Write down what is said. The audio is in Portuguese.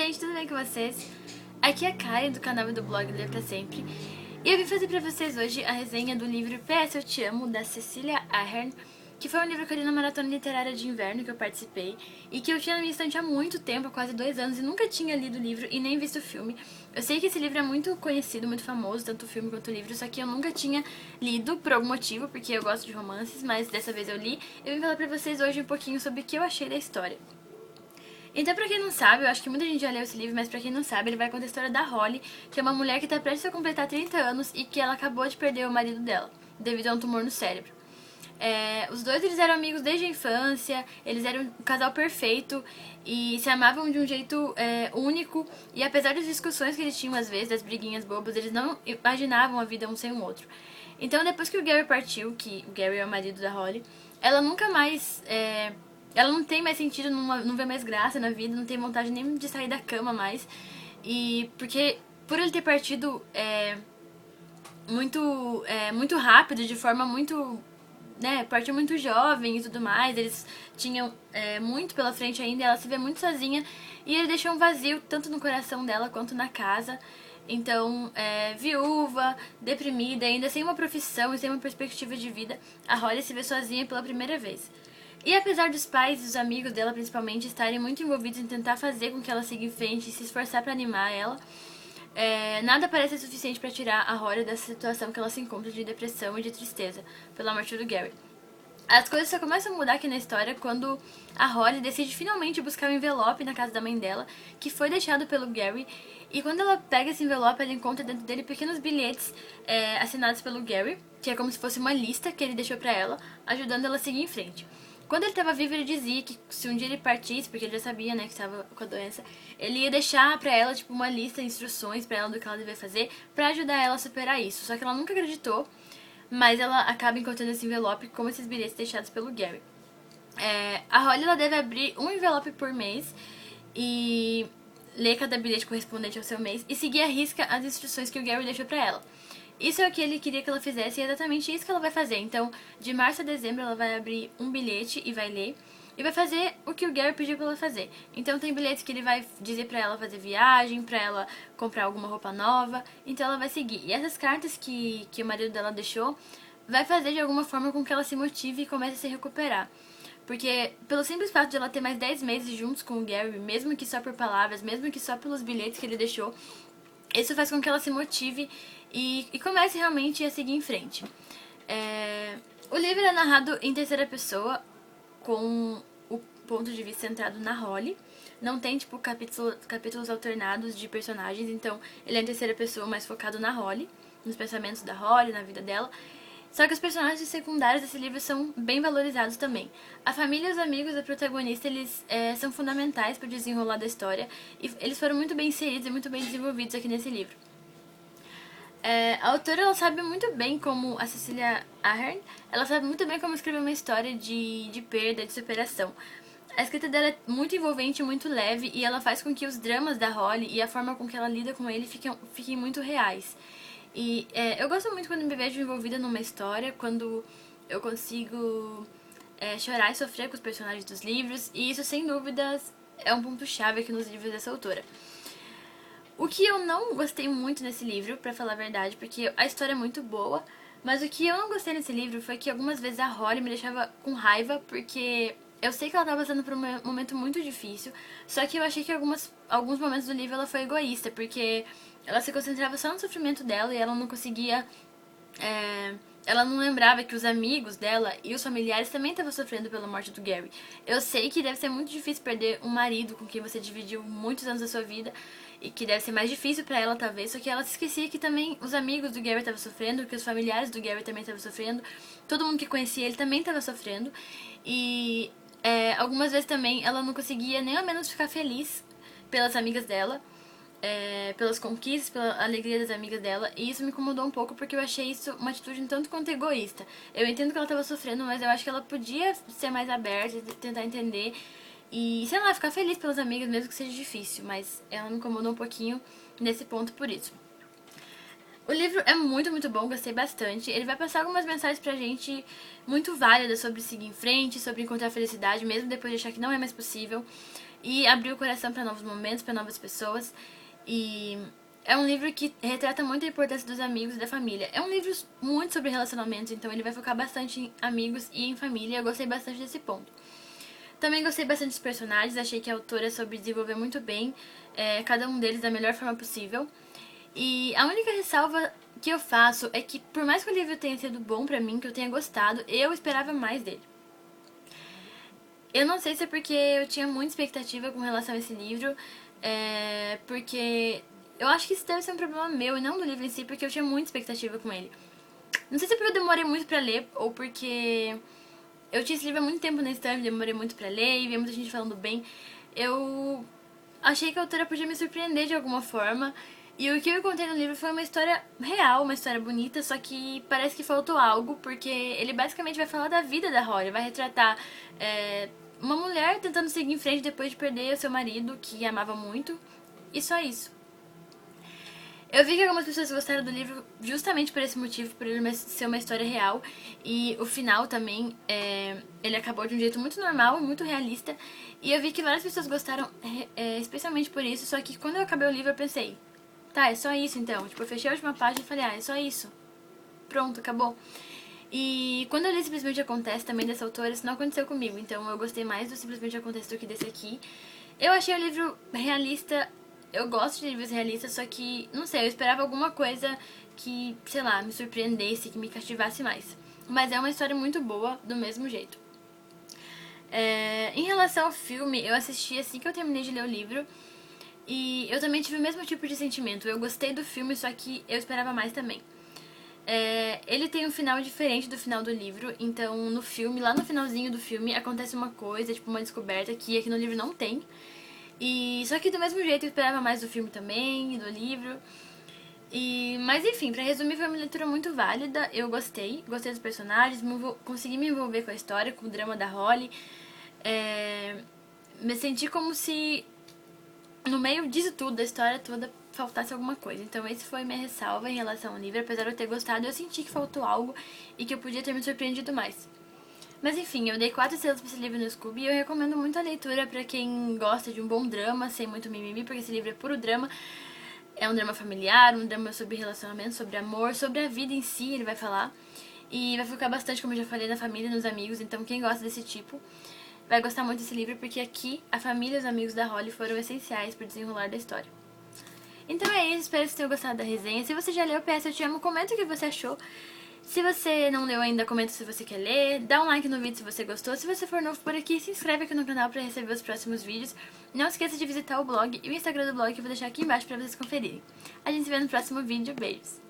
gente, tudo bem com vocês? Aqui é a Karen do canal e do blog Ler Pra Sempre. E eu vim fazer pra vocês hoje a resenha do livro PS Eu Te Amo, da Cecília Ahern, que foi um livro que eu li na Maratona Literária de Inverno que eu participei e que eu tinha na minha estante há muito tempo, quase 2 anos, e nunca tinha lido o livro e nem visto o filme. Eu sei que esse livro é muito conhecido, muito famoso, tanto o filme quanto o livro, só que eu nunca tinha lido por algum motivo, porque eu gosto de romances, mas dessa vez eu li. Eu vim falar pra vocês hoje um pouquinho sobre o que eu achei da história. Então, pra quem não sabe, eu acho que muita gente já leu esse livro, mas pra quem não sabe, ele vai contar a história da Holly, que é uma mulher que tá prestes a completar 30 anos e que ela acabou de perder o marido dela, devido a um tumor no cérebro. Os dois, eles eram amigos desde a infância, eles eram um casal perfeito e se amavam de um jeito único. E apesar das discussões que eles tinham às vezes, das briguinhas bobas, eles não imaginavam a vida um sem o outro. Então, depois que o Gary partiu, que o Gary é o marido da Holly, ela nunca mais... ela não tem mais sentido, não vê mais graça na vida, não tem vontade nem de sair da cama mais. E porque por ele ter partido muito rápido, de forma muito... partiu muito jovem e tudo mais, eles tinham muito pela frente ainda, ela se vê muito sozinha e ele deixou um vazio tanto no coração dela quanto na casa. Então, viúva, deprimida, ainda sem uma profissão e sem uma perspectiva de vida, a Holly se vê sozinha pela primeira vez. E apesar dos pais e dos amigos dela, principalmente, estarem muito envolvidos em tentar fazer com que ela siga em frente e se esforçar para animar ela, nada parece suficiente para tirar a Holly dessa situação que ela se encontra de depressão e de tristeza pela morte do Gary. As coisas só começam a mudar aqui na história quando a Holly decide finalmente buscar um envelope na casa da mãe dela, que foi deixado pelo Gary, e quando ela pega esse envelope, ela encontra dentro dele pequenos bilhetes assinados pelo Gary, que é como se fosse uma lista que ele deixou pra ela, ajudando ela a seguir em frente. Quando ele estava vivo, ele dizia que se um dia ele partisse, porque ele já sabia, que estava com a doença, ele ia deixar pra ela, tipo, uma lista de instruções pra ela do que ela devia fazer pra ajudar ela a superar isso. Só que ela nunca acreditou, mas ela acaba encontrando esse envelope com esses bilhetes deixados pelo Gary. A Holly, ela deve abrir um envelope por mês e ler cada bilhete correspondente ao seu mês e seguir à risca as instruções que o Gary deixou pra ela. Isso é o que ele queria que ela fizesse e é exatamente isso que ela vai fazer. Então, de março a dezembro, ela vai abrir um bilhete e vai ler. E vai fazer o que o Gary pediu pra ela fazer. Então, tem bilhetes que ele vai dizer pra ela fazer viagem, pra ela comprar alguma roupa nova. Então, ela vai seguir. E essas cartas que o marido dela deixou vai fazer de alguma forma com que ela se motive e comece a se recuperar. Porque, pelo simples fato de ela ter mais 10 meses juntos com o Gary, mesmo que só por palavras, mesmo que só pelos bilhetes que ele deixou, isso faz com que ela se motive e comece realmente a seguir em frente. O livro é narrado em terceira pessoa, com o ponto de vista centrado na Holly. Não tem, tipo, capítulos alternados de personagens, então ele é em terceira pessoa, mais focado na Holly, nos pensamentos da Holly, na vida dela. Só que os personagens secundários desse livro são bem valorizados também. A família e os amigos da protagonista, eles são fundamentais para o desenrolar da história, e eles foram muito bem inseridos e muito bem desenvolvidos aqui nesse livro. A autora, ela sabe muito bem como, a Cecília Ahern, ela sabe muito bem como escrever uma história de perda, de superação. A escrita dela é muito envolvente, muito leve, e ela faz com que os dramas da Holly e a forma com que ela lida com ele fiquem muito reais. E eu gosto muito quando me vejo envolvida numa história, quando eu consigo chorar e sofrer com os personagens dos livros, e isso, sem dúvidas, é um ponto-chave aqui nos livros dessa autora. O que eu não gostei muito nesse livro, pra falar a verdade, porque a história é muito boa, mas o que eu não gostei nesse livro foi que algumas vezes a Holly me deixava com raiva, porque eu sei que ela tava passando por um momento muito difícil, só que eu achei que alguns momentos do livro ela foi egoísta, porque ela se concentrava só no sofrimento dela e ela não conseguia... ela não lembrava que os amigos dela e os familiares também estavam sofrendo pela morte do Gary. Eu sei que deve ser muito difícil perder um marido com quem você dividiu muitos anos da sua vida e que deve ser mais difícil pra ela, talvez, só que ela se esquecia que também os amigos do Gary estavam sofrendo, que os familiares do Gary também estavam sofrendo, todo mundo que conhecia ele também estava sofrendo, e algumas vezes também ela não conseguia nem ao menos ficar feliz pelas amigas dela, pelas conquistas, pela alegria das amigas dela, e isso me incomodou um pouco porque eu achei isso uma atitude um tanto quanto egoísta. Eu entendo que ela estava sofrendo, mas eu acho que ela podia ser mais aberta, tentar entender e, sei lá, ficar feliz pelas amigas, mesmo que seja difícil, mas ela me incomodou um pouquinho nesse ponto por isso. O livro é muito, muito bom, gostei bastante. Ele vai passar algumas mensagens pra gente muito válidas sobre seguir em frente, sobre encontrar felicidade, mesmo depois de achar que não é mais possível. e abrir o coração para novos momentos, para novas pessoas. E é um livro que retrata muito a importância dos amigos e da família. É um livro muito sobre relacionamentos, então ele vai focar bastante em amigos e em família. Eu gostei bastante desse ponto. Também gostei bastante dos personagens, achei que a autora soube desenvolver muito bem cada um deles da melhor forma possível. E a única ressalva que eu faço é que, por mais que o livro tenha sido bom pra mim, que eu tenha gostado, eu esperava mais dele. Eu não sei se é porque eu tinha muita expectativa com relação a esse livro, porque eu acho que isso deve ser um problema meu e não do livro em si, porque eu tinha muita expectativa com ele. Não sei se é porque eu demorei muito pra ler ou porque eu tinha esse livro há muito tempo na estante, demorei muito pra ler e vi muita gente falando bem. Eu achei que a autora podia me surpreender de alguma forma. E o que eu encontrei no livro foi uma história real, uma história bonita, só que parece que faltou algo, porque ele basicamente vai falar da vida da Holly, vai retratar uma mulher tentando seguir em frente depois de perder o seu marido, que amava muito, e só isso. Eu vi que algumas pessoas gostaram do livro justamente por esse motivo, por ele ser uma história real. E o final também, ele acabou de um jeito muito normal, muito realista. E eu vi que várias pessoas gostaram, especialmente por isso. Só que quando eu acabei o livro eu pensei, tá, é só isso então. Tipo, eu fechei a última página e falei, é só isso. Pronto, acabou. E quando eu li Simplesmente Acontece também dessa autora, isso não aconteceu comigo. Então eu gostei mais do Simplesmente Acontece do que desse aqui. Eu achei o livro realista. Eu gosto de livros realistas, só que, não sei, eu esperava alguma coisa que, sei lá, me surpreendesse, que me cativasse mais. Mas é uma história muito boa, do mesmo jeito. Em relação ao filme, eu assisti assim que eu terminei de ler o livro. E eu também tive o mesmo tipo de sentimento. Eu gostei do filme, só que eu esperava mais também. Ele tem um final diferente do final do livro. Então, no filme, lá no finalzinho do filme, acontece uma coisa, tipo uma descoberta que aqui no livro não tem. E só que do mesmo jeito eu esperava mais do filme também, e do livro. Mas enfim, pra resumir, foi uma leitura muito válida. Eu gostei dos personagens, consegui me envolver com a história, com o drama da Holly. Me senti como se no meio disso tudo, da história toda, faltasse alguma coisa. Então esse foi minha ressalva em relação ao livro. Apesar de eu ter gostado, eu senti que faltou algo e que eu podia ter me surpreendido mais. Mas enfim, eu dei 4 estrelas pra esse livro no Scooby e eu recomendo muito a leitura pra quem gosta de um bom drama, sem muito mimimi, porque esse livro é puro drama. É um drama familiar, um drama sobre relacionamento, sobre amor, sobre a vida em si, ele vai falar. E vai focar bastante, como eu já falei, na família e nos amigos, então quem gosta desse tipo vai gostar muito desse livro, porque aqui a família e os amigos da Holly foram essenciais pro desenrolar da história. Então é isso, espero que vocês tenham gostado da resenha. Se você já leu, PS Eu Te Amo, comenta o que você achou. Se você não leu ainda, comenta se você quer ler, dá um like no vídeo se você gostou. Se você for novo por aqui, se inscreve aqui no canal pra receber os próximos vídeos. Não esqueça de visitar o blog e o Instagram do blog que eu vou deixar aqui embaixo pra vocês conferirem. A gente se vê no próximo vídeo, beijos!